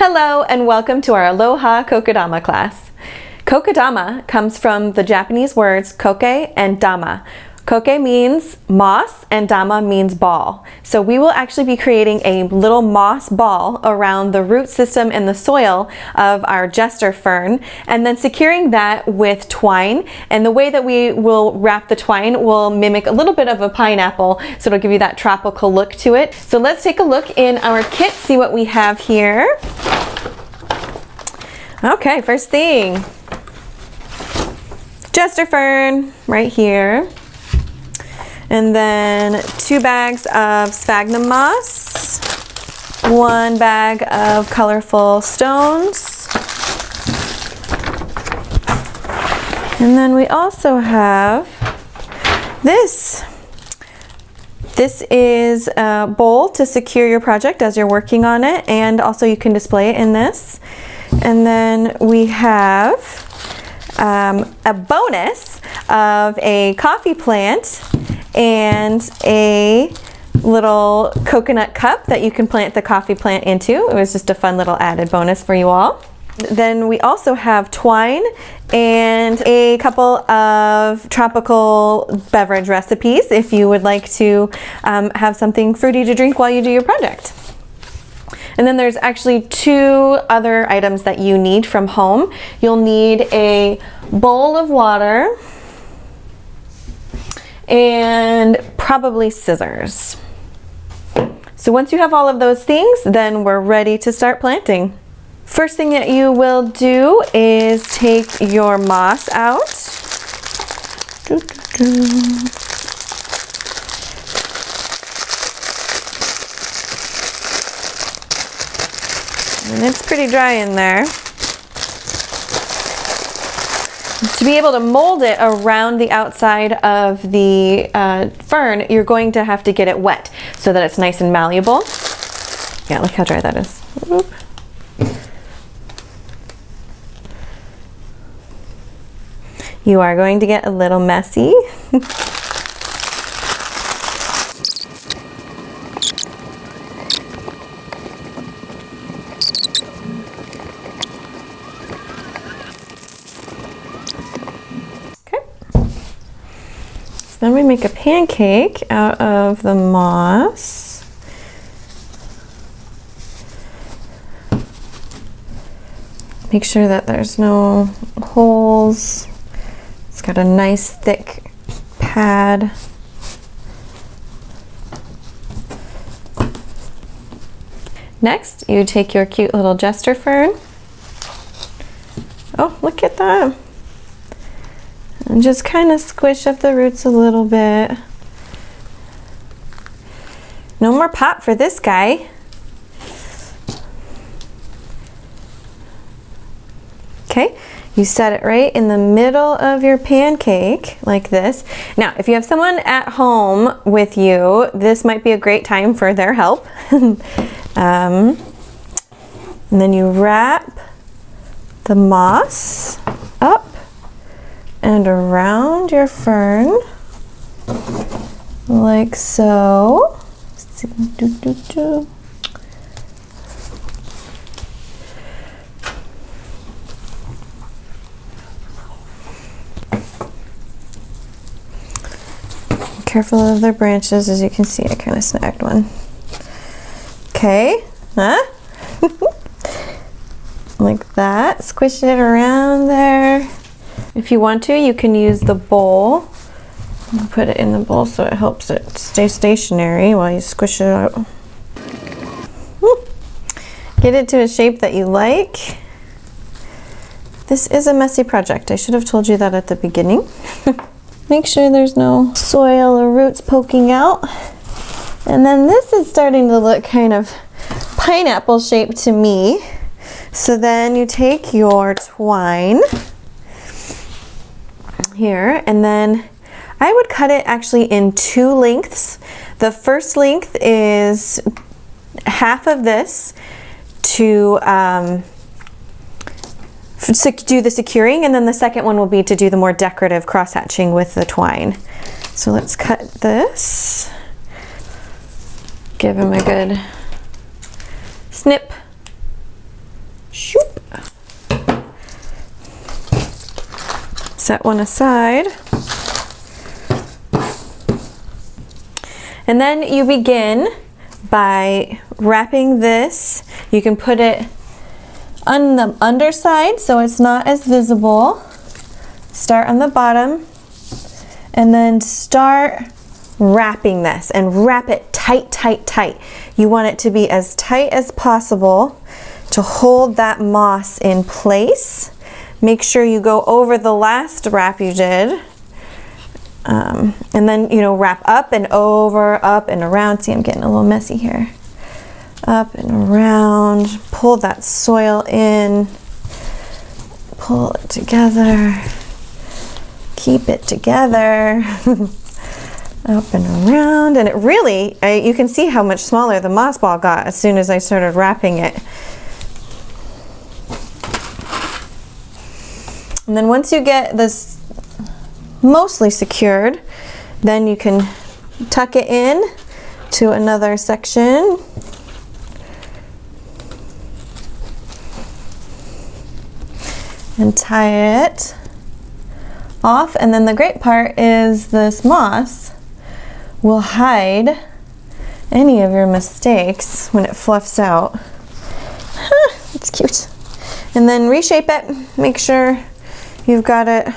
Hello and welcome to our Aloha Kokedama class. Kokedama comes from the Japanese words koke and dama. Koke means moss and dama means ball. So we will actually be creating a little moss ball around the root system and the soil of our jester fern, and then securing that with twine. And the way that we will wrap the twine will mimic a little bit of a pineapple, so it'll give you that tropical look to it. So let's take a look in our kit, see what we have here. Okay, first thing, jester fern right here. And then 2 bags of sphagnum moss, 1 bag of colorful stones, and then we also have this. This is a bowl to secure your project as you're working on it, and also you can display it in this. And then we have a bonus of a coffee plant and a little coconut cup that you can plant the coffee plant into. It was just a fun little added bonus for you all. Then we also have twine and a couple of tropical beverage recipes if you would like to have something fruity to drink while you do your project. And then there's actually 2 other items that you need from home. You'll need a bowl of water and probably scissors. So once you have all of those things, then we're ready to start planting. First thing that you will do is take your moss out. And it's pretty dry in there. To be able to mold it around the outside of the fern, you're going to have to get it wet so that it's nice and malleable. Yeah, look how dry that is. Whoop. You are going to get a little messy. Then we make a pancake out of the moss. Make sure that there's no holes. It's got a nice thick pad. Next, you take your cute little jester fern. Oh, look at that. And just kind of squish up the roots a little bit. No more pop for this guy. Okay, you set it right in the middle of your pancake like this. Now, if you have someone at home with you, this might be a great time for their help. And then you wrap the moss up and around your fern, like so. Careful of their branches, as you can see, I kind of snagged one. Okay, huh? Like that, squish it around there. If you want to, you can use the bowl. Put it in the bowl so it helps it stay stationary while you squish it out. Get it to a shape that you like. This is a messy project. I should have told you that at the beginning. Make sure there's no soil or roots poking out. And then this is starting to look kind of pineapple shaped to me. So then you take your twine here, and then I would cut it actually in 2 lengths. The first length is half of this to do the securing, and then the second one will be to do the more decorative cross hatching with the twine. So let's cut this. Give him a good snip. Shoop. Set one aside. And then you begin by wrapping this. You can put it on the underside so it's not as visible. Start on the bottom and then start wrapping this, and wrap it tight, tight, tight. You want it to be as tight as possible to hold that moss in place. Make sure you go over the last wrap you did. And then, you know, wrap up and over, up and around. See, I'm getting a little messy here. Up and around. Pull that soil in. Pull it together. Keep it together. Up and around. And it really, you can see how much smaller the moss ball got as soon as I started wrapping it. And then once you get this mostly secured, then you can tuck it in to another section. And tie it off. And then the great part is this moss will hide any of your mistakes when it fluffs out. It's cute. And then reshape it. Make sure you've got it.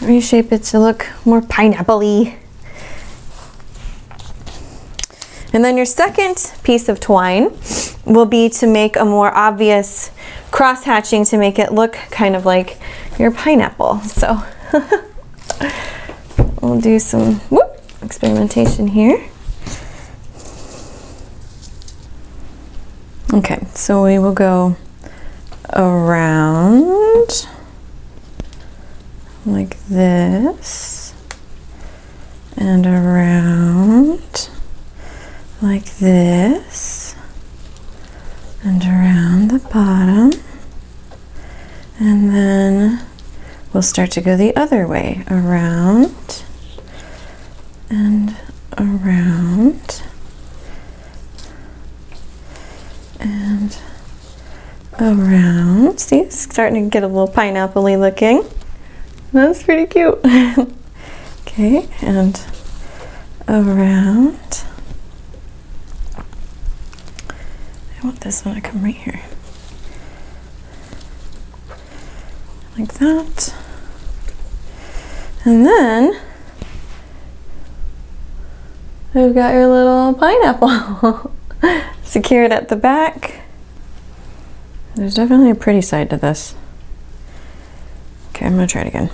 Reshape it to look more pineapple-y. And then your second piece of twine will be to make a more obvious cross-hatching to make it look kind of like your pineapple. So we'll do some experimentation here. Okay, so we will go around like this and around like this and around the bottom, and then we'll start to go the other way, around and around and around. See, it's starting to get a little pineapple-y looking. That's pretty cute. Okay, and around. I want this one to come right here. Like that. And then we've got your little pineapple secured at the back. There's definitely a pretty side to this. Okay, I'm gonna try it again.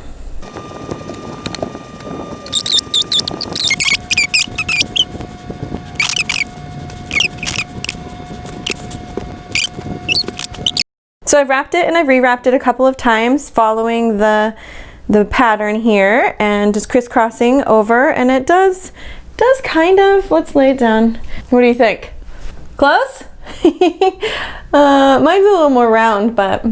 So I've wrapped it and I've rewrapped it a couple of times following the pattern here and just crisscrossing over, and it does kind of, let's lay it down. What do you think? Close? Mine's a little more round, but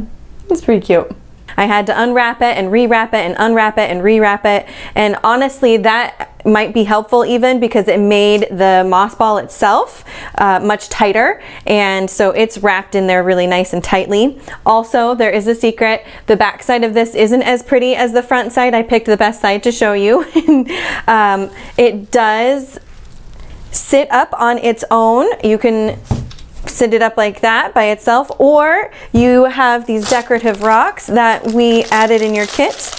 it's pretty cute. I had to unwrap it and rewrap it and unwrap it and rewrap it, and honestly that might be helpful even because it made the moss ball itself much tighter, and so it's wrapped in there really nice and tightly. Also, there is a secret. The back side of this isn't as pretty as the front side. I picked the best side to show you. It does sit up on its own. You can sit it up like that by itself, or you have these decorative rocks that we added in your kit,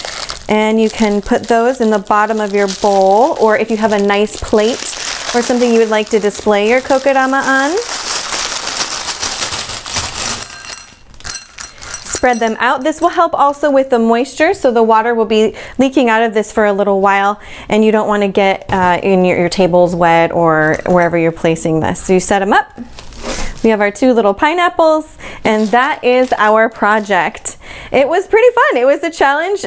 and you can put those in the bottom of your bowl, or if you have a nice plate or something you would like to display your kokedama on. Spread them out. This will help also with the moisture, so the water will be leaking out of this for a little while, and you don't want to get in your tables wet or wherever you're placing this. So you set them up. We have our two little pineapples, and that is our project. It was pretty fun. It was a challenge,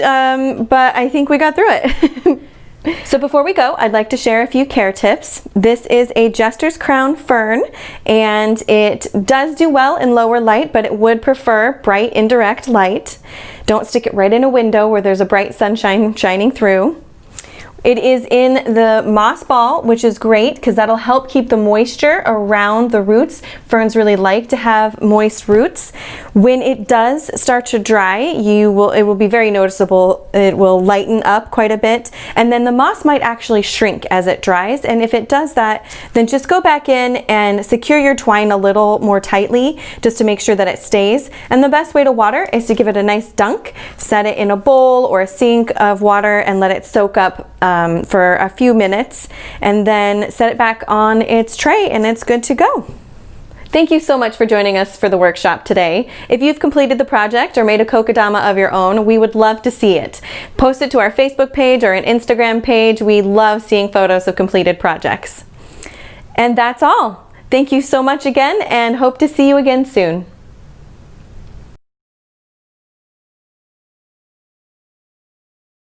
but I think we got through it. So before we go, I'd like to share a few care tips. This is a Jester's Crown fern, and it does do well in lower light, but it would prefer bright indirect light. Don't stick it right in a window where there's a bright sunshine shining through. It is in the moss ball, which is great because that'll help keep the moisture around the roots. Ferns really like to have moist roots. When it does start to dry, it will be very noticeable. It will lighten up quite a bit, and then the moss might actually shrink as it dries. And if it does that, then just go back in and secure your twine a little more tightly just to make sure that it stays. And the best way to water is to give it a nice dunk. Set it in a bowl or a sink of water and let it soak up for a few minutes, and then set it back on its tray and it's good to go. Thank you so much for joining us for the workshop today. If you've completed the project or made a kokedama of your own, we would love to see it. Post it to our Facebook page or an Instagram page. We love seeing photos of completed projects. And that's all. Thank you so much again, and hope to see you again soon.